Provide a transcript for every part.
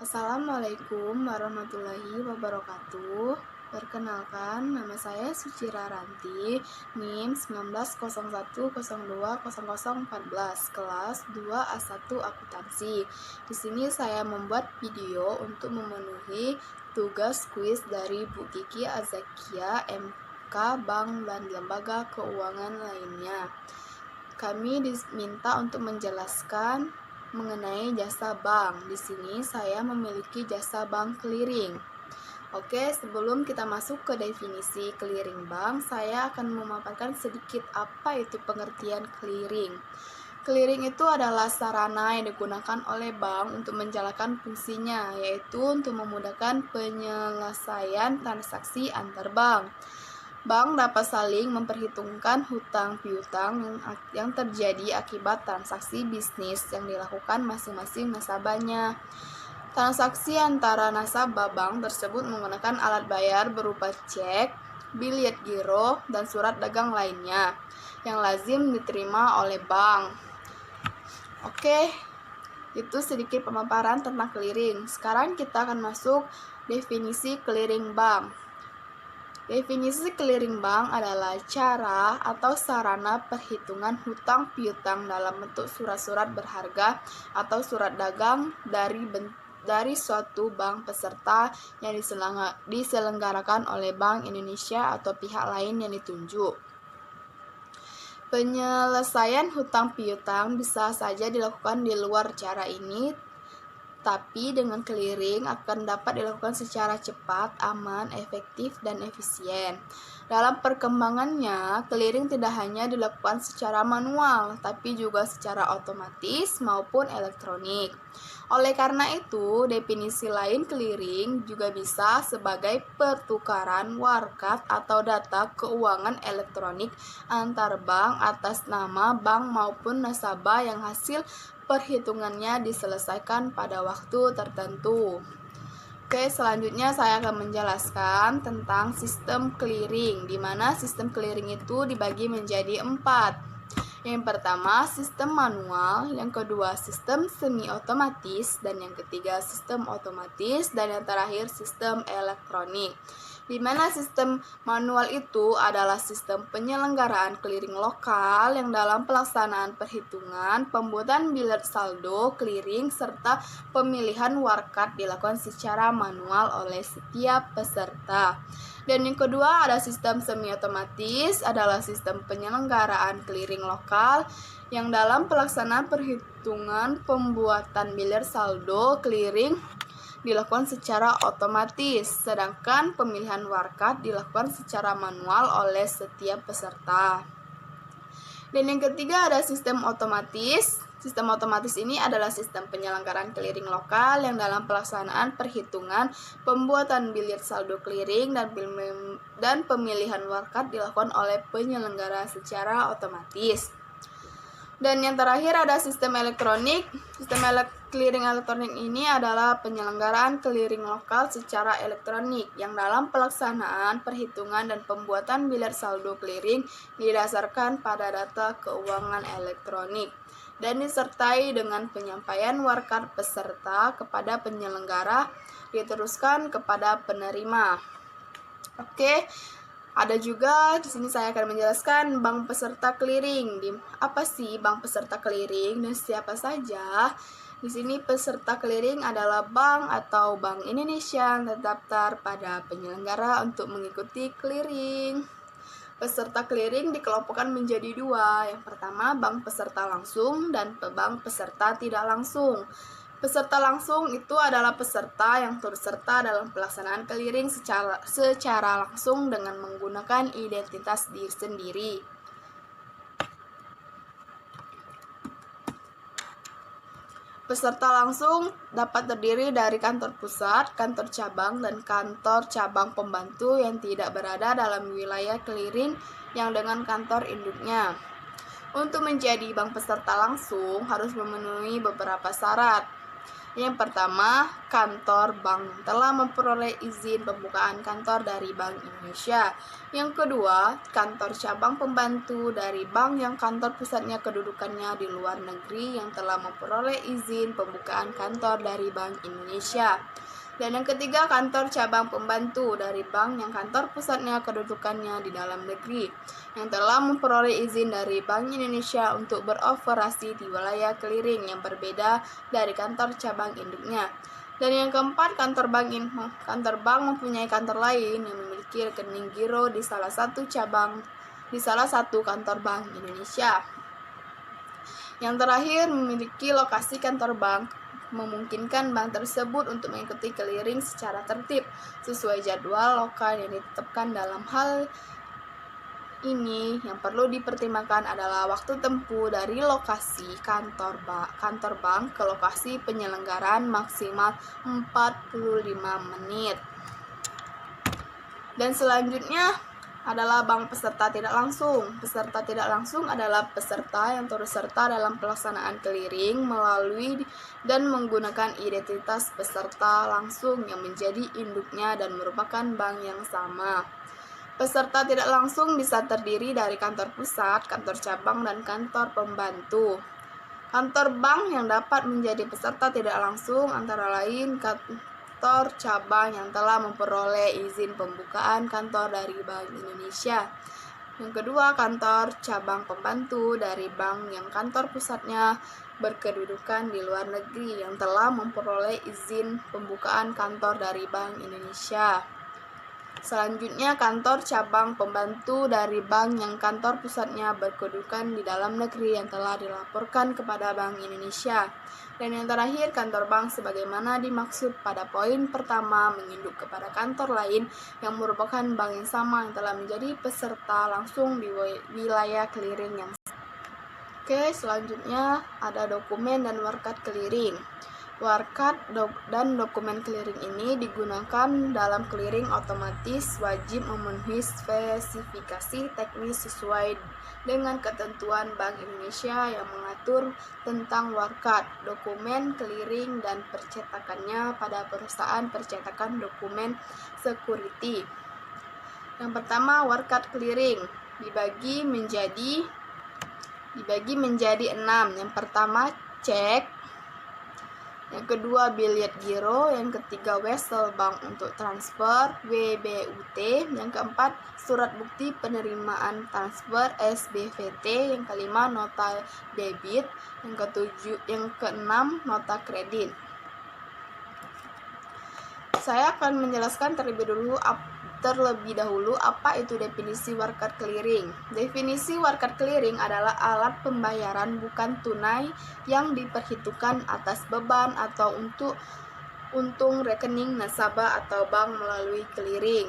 Assalamualaikum warahmatullahi wabarakatuh. Perkenalkan, nama saya Suci Raranti, NIM 1901020014, kelas 2A1 Akuntansi. Di sini saya membuat video untuk memenuhi tugas kuis dari Bu Kiki Azakia, MK Bank dan lembaga keuangan lainnya. Kami diminta untuk menjelaskan mengenai jasa bank. Di sini saya memiliki jasa bank clearing. Oke, sebelum kita masuk ke definisi clearing bank, saya akan memaparkan sedikit apa itu pengertian clearing. Clearing itu adalah sarana yang digunakan oleh bank untuk menjalankan fungsinya, yaitu untuk memudahkan penyelesaian transaksi antar bank. Bank dapat saling memperhitungkan hutang piutang yang terjadi akibat transaksi bisnis yang dilakukan masing-masing nasabahnya. Transaksi antara nasabah bank tersebut menggunakan alat bayar berupa cek, biliet giro, dan surat dagang lainnya yang lazim diterima oleh bank. Oke, itu sedikit pemaparan tentang clearing. Sekarang kita akan masuk definisi clearing bank. Definisi clearing bank adalah cara atau sarana perhitungan hutang piutang dalam bentuk surat-surat berharga atau surat dagang dari suatu bank peserta yang diselenggarakan oleh Bank Indonesia atau pihak lain yang ditunjuk. Penyelesaian hutang piutang bisa saja dilakukan di luar cara ini, tapi dengan clearing akan dapat dilakukan secara cepat, aman, efektif, dan efisien. Dalam perkembangannya, clearing tidak hanya dilakukan secara manual, tapi juga secara otomatis maupun elektronik. Oleh karena itu, definisi lain clearing juga bisa sebagai pertukaran warkat atau data keuangan elektronik antar bank atas nama bank maupun nasabah yang hasil perhitungannya diselesaikan pada waktu tertentu. Oke, selanjutnya saya akan menjelaskan tentang sistem clearing, di mana sistem clearing itu dibagi menjadi 4. Yang pertama, sistem manual, yang kedua, sistem semi-otomatis, dan yang ketiga, sistem otomatis, dan yang terakhir, sistem elektronik. Di mana sistem manual itu adalah sistem penyelenggaraan clearing lokal yang dalam pelaksanaan perhitungan, pembuatan biliet saldo, clearing, serta pemilihan warkat dilakukan secara manual oleh setiap peserta. Dan yang kedua ada sistem semi-otomatis, adalah sistem penyelenggaraan clearing lokal yang dalam pelaksanaan perhitungan, pembuatan biliet saldo, clearing dilakukan secara otomatis, sedangkan pemilihan warkat dilakukan secara manual oleh setiap peserta. Dan yang ketiga ada sistem otomatis. Sistem otomatis ini adalah sistem penyelenggaraan clearing lokal yang dalam pelaksanaan perhitungan, pembuatan biliet saldo clearing, dan pemilihan warkat dilakukan oleh penyelenggara secara otomatis. Dan yang terakhir ada sistem elektronik. Sistem clearing elektronik ini adalah penyelenggaraan clearing lokal secara elektronik yang dalam pelaksanaan perhitungan dan pembuatan biliet saldo clearing didasarkan pada data keuangan elektronik dan disertai dengan penyampaian warkat peserta kepada penyelenggara diteruskan kepada penerima. Oke. Ada juga di sini saya akan menjelaskan bank peserta clearing. Apa sih bank peserta clearing dan siapa saja? Di sini peserta clearing adalah bank atau Bank Indonesia yang terdaftar pada penyelenggara untuk mengikuti clearing. Peserta clearing dikelompokkan menjadi 2. Yang pertama bank peserta langsung dan bank peserta tidak langsung. Peserta langsung itu adalah peserta yang turut serta dalam pelaksanaan clearing secara langsung dengan menggunakan identitas diri sendiri. Peserta langsung dapat terdiri dari kantor pusat, kantor cabang, dan kantor cabang pembantu yang tidak berada dalam wilayah clearing yang dengan kantor induknya. Untuk menjadi bank peserta langsung harus memenuhi beberapa syarat. Yang pertama, kantor bank telah memperoleh izin pembukaan kantor dari Bank Indonesia. Yang kedua, kantor cabang pembantu dari bank yang kantor pusatnya kedudukannya di luar negeri yang telah memperoleh izin pembukaan kantor dari Bank Indonesia. Dan yang ketiga, kantor cabang pembantu dari bank yang kantor pusatnya kedudukannya di dalam negeri yang telah memperoleh izin dari Bank Indonesia untuk beroperasi di wilayah clearing yang berbeda dari kantor cabang induknya. Dan yang keempat, kantor bank mempunyai kantor lain yang memiliki rekening giro di salah satu kantor Bank Indonesia. Yang terakhir, memiliki lokasi kantor bank memungkinkan bank tersebut untuk mengikuti clearing secara tertib sesuai jadwal lokal yang ditetapkan. Dalam hal ini yang perlu dipertimbangkan adalah waktu tempuh dari lokasi kantor bank ke lokasi penyelenggaraan maksimal 45 menit. Dan selanjutnya adalah bank peserta tidak langsung. Peserta tidak langsung adalah peserta yang turut serta dalam pelaksanaan clearing melalui dan menggunakan identitas peserta langsung yang menjadi induknya dan merupakan bank yang sama. Peserta tidak langsung bisa terdiri dari kantor pusat, kantor cabang, dan kantor pembantu. Kantor bank yang dapat menjadi peserta tidak langsung antara lain kantor cabang yang telah memperoleh izin pembukaan kantor dari Bank Indonesia. Yang kedua, kantor cabang pembantu dari bank yang kantor pusatnya berkedudukan di luar negeri yang telah memperoleh izin pembukaan kantor dari Bank Indonesia. Selanjutnya, kantor cabang pembantu dari bank yang kantor pusatnya berkedudukan di dalam negeri yang telah dilaporkan kepada Bank Indonesia. Dan yang terakhir, kantor bank sebagaimana dimaksud pada poin pertama menginduk kepada kantor lain yang merupakan bank yang sama yang telah menjadi peserta langsung di wilayah clearing yang sama. Oke, selanjutnya ada dokumen dan warkat clearing. Warkat dan dokumen clearing ini digunakan dalam clearing otomatis wajib memenuhi spesifikasi teknis sesuai dengan ketentuan Bank Indonesia yang mengatur tentang warkat, dokumen clearing, dan percetakannya pada perusahaan percetakan dokumen security. Yang pertama, warkat clearing dibagi menjadi 6. Yang pertama, cek. Yang kedua, billet giro. Yang ketiga, wesel bank untuk transfer WBUT. Yang keempat, surat bukti penerimaan transfer SBVT. Yang kelima, nota debit. Yang keenam, nota kredit. Saya akan menjelaskan terlebih dahulu apa itu definisi warkat clearing. Definisi warkat clearing adalah alat pembayaran bukan tunai yang diperhitungkan atas beban atau untuk untung rekening nasabah atau bank melalui clearing.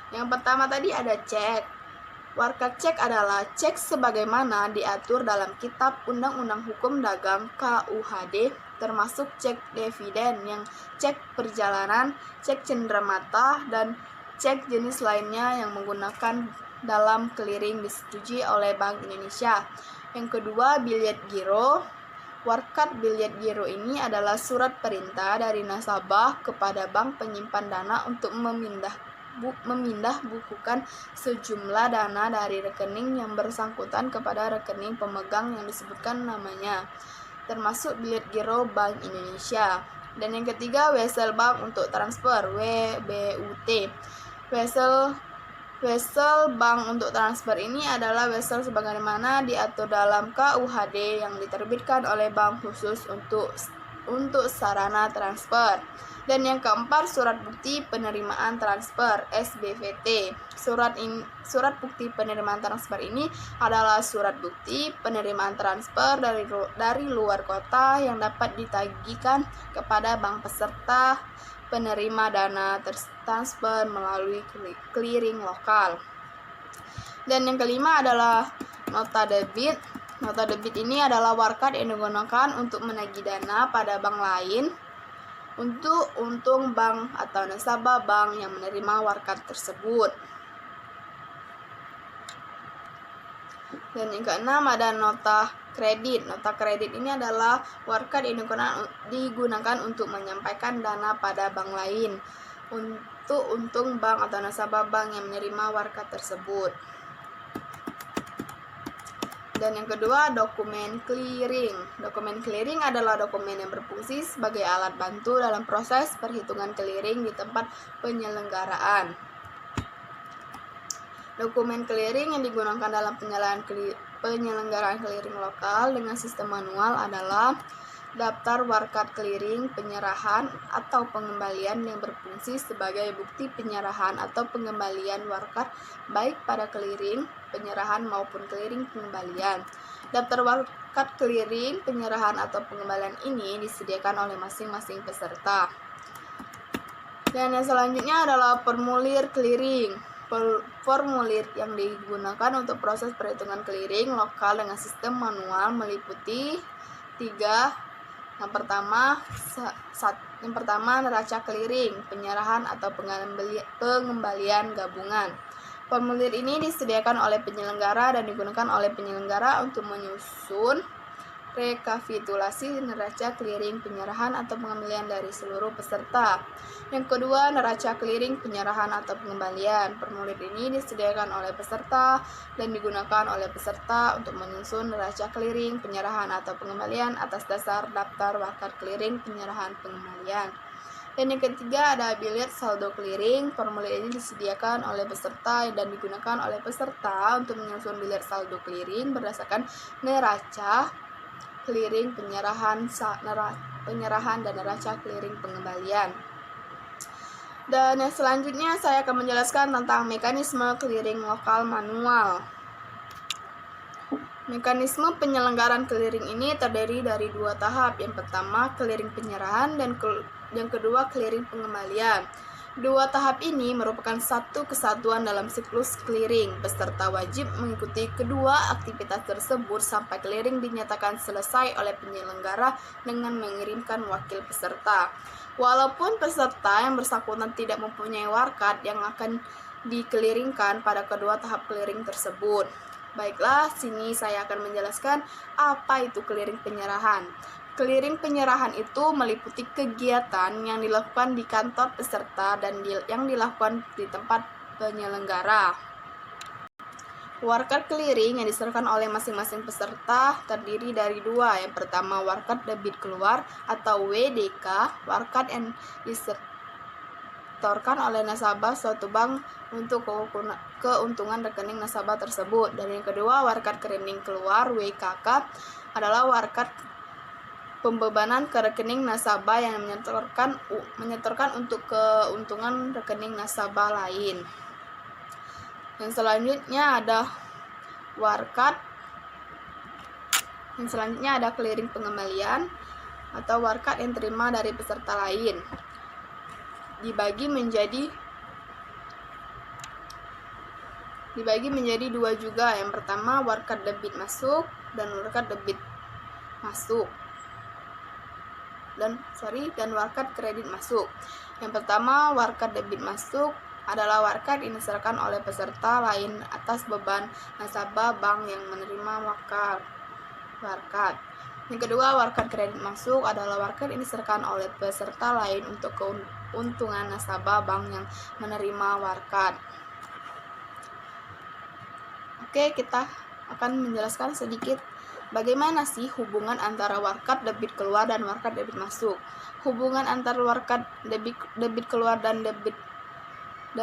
Yang pertama tadi ada cek. Warkat cek adalah cek sebagaimana diatur dalam Kitab Undang-Undang Hukum Dagang KUHD, termasuk cek dividen, yang cek perjalanan, cek cenderamata, dan cek jenis lainnya yang menggunakan dalam clearing disetujui oleh Bank Indonesia. Yang kedua, billet giro. Warkat billet giro ini adalah surat perintah dari nasabah kepada bank penyimpan dana untuk memindah bukukan sejumlah dana dari rekening yang bersangkutan kepada rekening pemegang yang disebutkan namanya, termasuk billet giro Bank Indonesia. Dan yang ketiga, wesel bank untuk transfer WBUT. Wesel bank untuk transfer ini adalah wesel sebagaimana diatur dalam KUHD yang diterbitkan oleh bank khusus untuk sarana transfer. Dan yang keempat, surat bukti penerimaan transfer SBVT. Surat bukti penerimaan transfer ini adalah surat bukti penerimaan transfer dari luar kota yang dapat ditagihkan kepada bank peserta penerima dana transfer melalui clearing lokal. Dan yang kelima adalah nota debit. Nota debit ini adalah warkat yang digunakan untuk menagih dana pada bank lain untuk untung bank atau nasabah bank yang menerima warkat tersebut. Dan yang keenam ada nota kredit. Nota kredit ini adalah warkat yang digunakan untuk menyampaikan dana pada bank lain untuk untung bank atau nasabah bank yang menerima warkat tersebut. Dan yang kedua, dokumen clearing. Dokumen clearing adalah dokumen yang berfungsi sebagai alat bantu dalam proses perhitungan clearing di tempat penyelenggaraan. Dokumen clearing yang digunakan dalam penyelenggaraan clearing lokal dengan sistem manual adalah daftar warkat clearing penyerahan atau pengembalian yang berfungsi sebagai bukti penyerahan atau pengembalian warkat baik pada clearing penyerahan maupun clearing pengembalian. Daftar warkat clearing penyerahan atau pengembalian ini disediakan oleh masing-masing peserta. Dan yang selanjutnya adalah formulir clearing. Formulir yang digunakan untuk proses perhitungan clearing lokal dengan sistem manual meliputi 3. Yang pertama neraca clearing, penyerahan atau pengembalian gabungan. Formulir ini disediakan oleh penyelenggara dan digunakan oleh penyelenggara untuk menyusun rekapitulasi neraca clearing penyerahan atau pengembalian dari seluruh peserta. Yang kedua, neraca clearing penyerahan atau pengembalian. Formulir ini disediakan oleh peserta dan digunakan oleh peserta untuk menyusun neraca clearing penyerahan atau pengembalian atas dasar daftar warkat clearing penyerahan pengembalian. Dan yang ketiga ada bilet saldo clearing. Formulir ini disediakan oleh peserta dan digunakan oleh peserta untuk menyusun bilet saldo clearing berdasarkan neraca clearing penyerahan dan neraca clearing pengembalian. Dan yang selanjutnya saya akan menjelaskan tentang mekanisme clearing lokal manual. Mekanisme penyelenggaraan clearing ini terdiri dari 2 tahap. Yang pertama clearing penyerahan dan yang kedua clearing pengembalian. 2 tahap ini merupakan satu kesatuan dalam siklus clearing. Peserta wajib mengikuti kedua aktivitas tersebut sampai clearing dinyatakan selesai oleh penyelenggara dengan mengirimkan wakil peserta. Walaupun peserta yang bersangkutan tidak mempunyai warkat yang akan dikeliringkan pada kedua tahap clearing tersebut. Baiklah, sini saya akan menjelaskan apa itu clearing penyerahan. Clearing penyerahan itu meliputi kegiatan yang dilakukan di kantor peserta dan yang dilakukan di tempat penyelenggara. Warkat clearing yang diserahkan oleh masing-masing peserta terdiri dari 2. Yang pertama, warkat debit keluar atau WDK, warkat yang disetorkan oleh nasabah suatu bank untuk keuntungan rekening nasabah tersebut. Dan yang kedua, warkat rekening keluar WKK adalah warkat pembebanan ke rekening nasabah yang menyetorkan untuk keuntungan rekening nasabah lain. Yang selanjutnya ada clearing pengembalian atau warkat yang terima dari peserta lain. Dibagi menjadi 2 juga. Yang pertama warkat debit masuk dan warkat debit masuk. Dan warkat kredit masuk. Yang pertama, warkat debit masuk adalah warkat yang diserahkan oleh peserta lain atas beban nasabah bank yang menerima warkat. Yang kedua, warkat kredit masuk adalah warkat yang diserahkan oleh peserta lain untuk keuntungan nasabah bank yang menerima warkat. Oke, kita akan menjelaskan sedikit bagaimana sih hubungan antara warkat debit keluar dan warkat debit masuk. Hubungan antara warkat debit keluar dan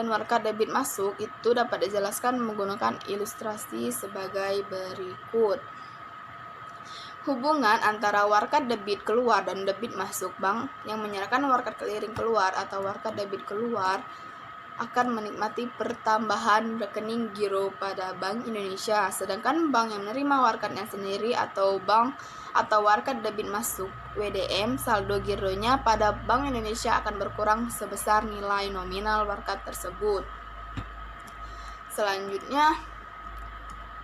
warkat debit masuk itu dapat dijelaskan menggunakan ilustrasi sebagai berikut. Hubungan antara warkat debit keluar dan debit masuk, bank yang menyerahkan warkat clearing keluar atau warkat debit keluar akan menikmati pertambahan rekening giro pada Bank Indonesia, sedangkan bank yang menerima warkatnya sendiri atau warkat debit masuk WDM, saldo gironya pada Bank Indonesia akan berkurang sebesar nilai nominal warkat tersebut. Selanjutnya,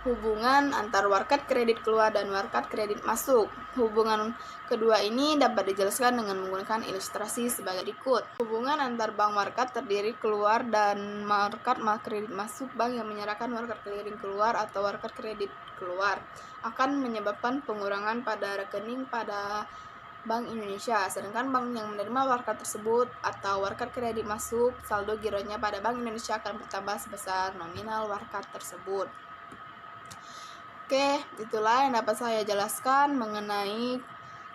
hubungan antar warkat kredit keluar dan warkat kredit masuk. Hubungan kedua ini dapat dijelaskan dengan menggunakan ilustrasi sebagai berikut. Hubungan antar bank warkat terdiri keluar dan warkat kredit masuk. Bank yang menyerahkan warkat keliling keluar atau warkat kredit keluar akan menyebabkan pengurangan pada rekening pada Bank Indonesia, sedangkan bank yang menerima warkat tersebut atau warkat kredit masuk, saldo gironya pada Bank Indonesia akan bertambah sebesar nominal warkat tersebut. Oke, itulah yang dapat saya jelaskan mengenai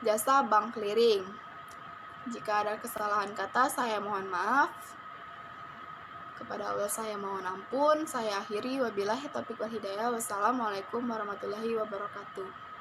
jasa bank clearing. Jika ada kesalahan kata, saya mohon maaf. Kepada Allah saya mohon ampun. Saya akhiri, wabillahi taufiq wal hidayah. Wassalamualaikum warahmatullahi wabarakatuh.